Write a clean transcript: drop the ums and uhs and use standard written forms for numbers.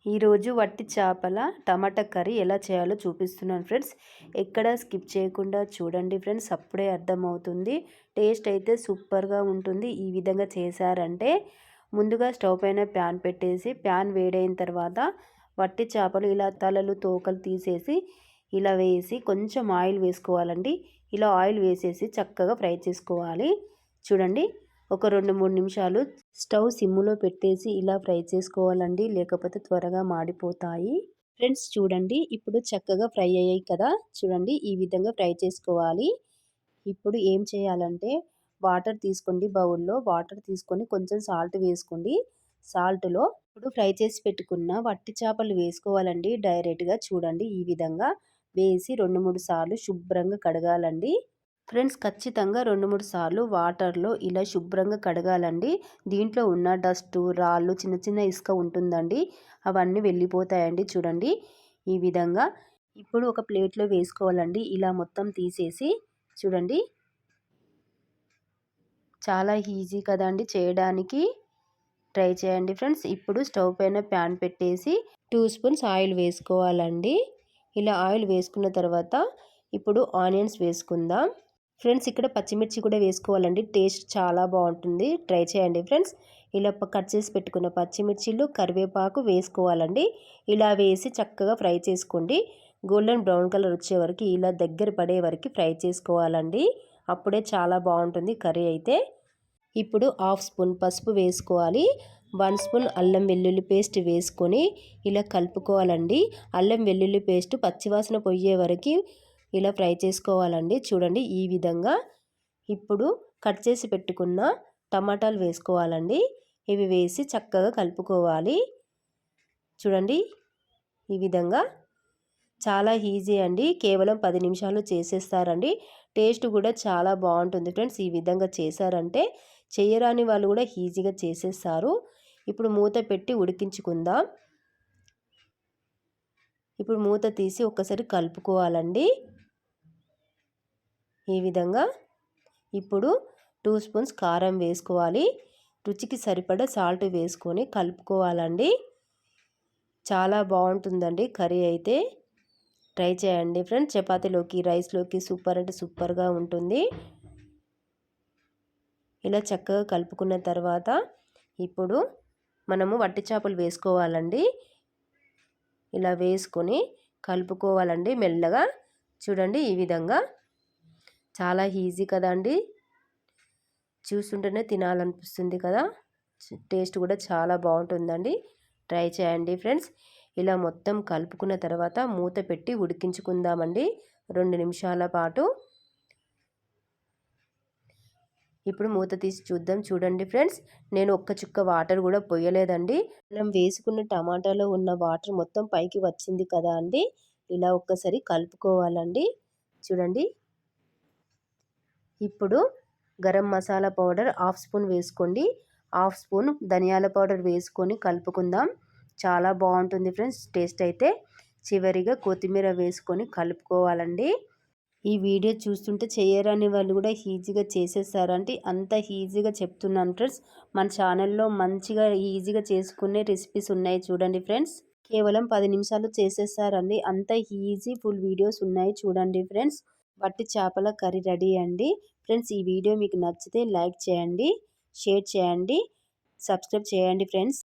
ఈరోజు వట్టి చేపల టమాటా కర్రీ ఎలా చేయాలో చూపిస్తున్నాను ఫ్రెండ్స్. ఎక్కడ స్కిప్ చేయకుండా చూడండి ఫ్రెండ్స్, అప్పుడే అర్థమవుతుంది. టేస్ట్ అయితే సూపర్గా ఉంటుంది. ఈ విధంగా చేశారంటే ముందుగా స్టవ్ పైన ప్యాన్ పెట్టేసి ప్యాన్ వేడైన తర్వాత వట్టి చేపలు ఇలా తలలు తోకలు తీసేసి ఇలా వేసి కొంచెం ఆయిల్ వేసుకోవాలండి. ఇలా ఆయిల్ వేసేసి చక్కగా ఫ్రై చేసుకోవాలి. చూడండి, ఒక 2-3 నిమిషాలు స్టవ్ సిమ్ములో పెట్టేసి ఇలా ఫ్రై చేసుకోవాలండి, లేకపోతే త్వరగా మాడిపోతాయి. ఫ్రెండ్స్ చూడండి, ఇప్పుడు చక్కగా ఫ్రై అయ్యాయి కదా. చూడండి, ఈ విధంగా ఫ్రై చేసుకోవాలి. ఇప్పుడు ఏం చేయాలంటే వాటర్ తీసుకోండి, బౌల్లో వాటర్ తీసుకొని కొంచెం సాల్ట్ వేసుకోండి. సాల్ట్లో ఇప్పుడు ఫ్రై చేసి పెట్టుకున్న వట్టి చేపలు వేసుకోవాలండి. డైరెక్ట్గా చూడండి, ఈ విధంగా వేసి 2-3 సార్లు శుభ్రంగా కడగాలండి. ఫ్రెండ్స్ ఖచ్చితంగా 2-3 సార్లు వాటర్లో ఇలా శుభ్రంగా కడగాలండి. దీంట్లో ఉన్న డస్ట్, రాళ్ళు, చిన్న చిన్న ఇసుక ఉంటుందండి, అవన్నీ వెళ్ళిపోతాయండి. చూడండి, ఈ విధంగా ఇప్పుడు ఒక ప్లేట్లో వేసుకోవాలండి. ఇలా మొత్తం తీసేసి చూడండి, చాలా ఈజీ కదండి చేయడానికి. ట్రై చేయండి ఫ్రెండ్స్. ఇప్పుడు స్టవ్ పైన ప్యాన్ పెట్టేసి 2 స్పూన్స్ ఆయిల్ వేసుకోవాలండి. ఇలా ఆయిల్ వేసుకున్న తర్వాత ఇప్పుడు ఆనియన్స్ వేసుకుందాం. ఫ్రెండ్స్ ఇక్కడ పచ్చిమిర్చి కూడా వేసుకోవాలండి, టేస్ట్ చాలా బాగుంటుంది. ట్రై చేయండి ఫ్రెండ్స్. ఇలా కట్ చేసి పెట్టుకున్న పచ్చిమిర్చిలు, కరివేపాకు వేసుకోవాలండి. ఇలా వేసి చక్కగా ఫ్రై చేసుకోండి. గోల్డెన్ బ్రౌన్ కలర్ వచ్చే వరకు ఇలా దగ్గర పడే వరకు ఫ్రై చేసుకోవాలండి. అప్పుడే చాలా బాగుంటుంది కర్రీ అయితే. ఇప్పుడు 1/2 స్పూన్ పసుపు వేసుకోవాలి. 1 స్పూన్ అల్లం వెల్లుల్లి పేస్ట్ వేసుకొని ఇలా కలుపుకోవాలండి. అల్లం వెల్లుల్లి పేస్ట్ పచ్చివాసన పోయే వరకు ఇలా ఫ్రై చేసుకోవాలండి. చూడండి, ఈ విధంగా. ఇప్పుడు కట్ చేసి పెట్టుకున్న టమాటాలు వేసుకోవాలండి. ఇవి వేసి చక్కగా కలుపుకోవాలి. చూడండి, ఈ విధంగా. చాలా ఈజీ అండి, కేవలం 10 నిమిషాలు చేసేస్తారండి. టేస్ట్ కూడా చాలా బాగుంటుంది ఫ్రెండ్స్. ఈ విధంగా చేశారంటే చేయరాని వాళ్ళు కూడా ఈజీగా చేసేస్తారు. ఇప్పుడు మూత పెట్టి ఉడికించుకుందాం. ఇప్పుడు మూత తీసి ఒక్కసారి కలుపుకోవాలండి, ఈ విధంగా. ఇప్పుడు 2 స్పూన్స్ కారం వేసుకోవాలి. రుచికి సరిపడా సాల్ట్ వేసుకొని కలుపుకోవాలండి. చాలా బాగుంటుందండి కర్రీ అయితే. ట్రై చేయండి ఫ్రెండ్స్. చపాతీలోకి, రైస్లోకి సూపర్ అంటే సూపర్గా ఉంటుంది. ఇలా చక్కగా కలుపుకున్న తర్వాత ఇప్పుడు మనము వట్టి చేపలు వేసుకోవాలండి. ఇలా వేసుకొని కలుపుకోవాలండి మెల్లగా. చూడండి, ఈ విధంగా. చాలా ఈజీ కదండి, చూస్తుంటేనే తినాలనిపిస్తుంది కదా. టేస్ట్ కూడా చాలా బాగుంటుందండి. ట్రై చేయండి ఫ్రెండ్స్. ఇలా మొత్తం కలుపుకున్న తర్వాత మూత పెట్టి ఉడికించుకుందామండి 2 నిమిషాల పాటు. ఇప్పుడు మూత తీసి చూద్దాం. చూడండి ఫ్రెండ్స్, నేను ఒక్క చుక్క వాటర్ కూడా పోయలేదండి. మనం వేసుకున్న టమాటాలో ఉన్న వాటర్ మొత్తం పైకి వచ్చింది కదా అండి. ఇలా ఒక్కసారి కలుపుకోవాలండి. చూడండి, ఇప్పుడు గరం మసాలా పౌడర్ 1/2 స్పూన్ వేసుకోండి. 1/2 స్పూన్ ధనియాల పౌడర్ వేసుకొని కలుపుకుందాం. చాలా బాగుంటుంది ఫ్రెండ్స్ టేస్ట్ అయితే. చివరిగా కొత్తిమీర వేసుకొని కలుపుకోవాలండి. ఈ వీడియో చూస్తుంటే చేయరాని వాళ్ళు కూడా ఈజీగా చేసేస్తారంటే అంత ఈజీగా చెప్తున్నాను ఫ్రెండ్స్. మన ఛానల్లో మంచిగా ఈజీగా చేసుకునే రెసిపీస్ ఉన్నాయి చూడండి ఫ్రెండ్స్. కేవలం 10 నిమిషాలు చేసేస్తారండి, అంత ఈజీ ఫుల్ వీడియోస్ ఉన్నాయి చూడండి ఫ్రెండ్స్. వట్టి చేపల కర్రీ రెడీ అండి. ఫ్రెండ్స్, ఈ వీడియో మీకు నచ్చితే లైక్ చేయండి, షేర్ చేయండి, సబ్స్క్రైబ్ చేయండి ఫ్రెండ్స్.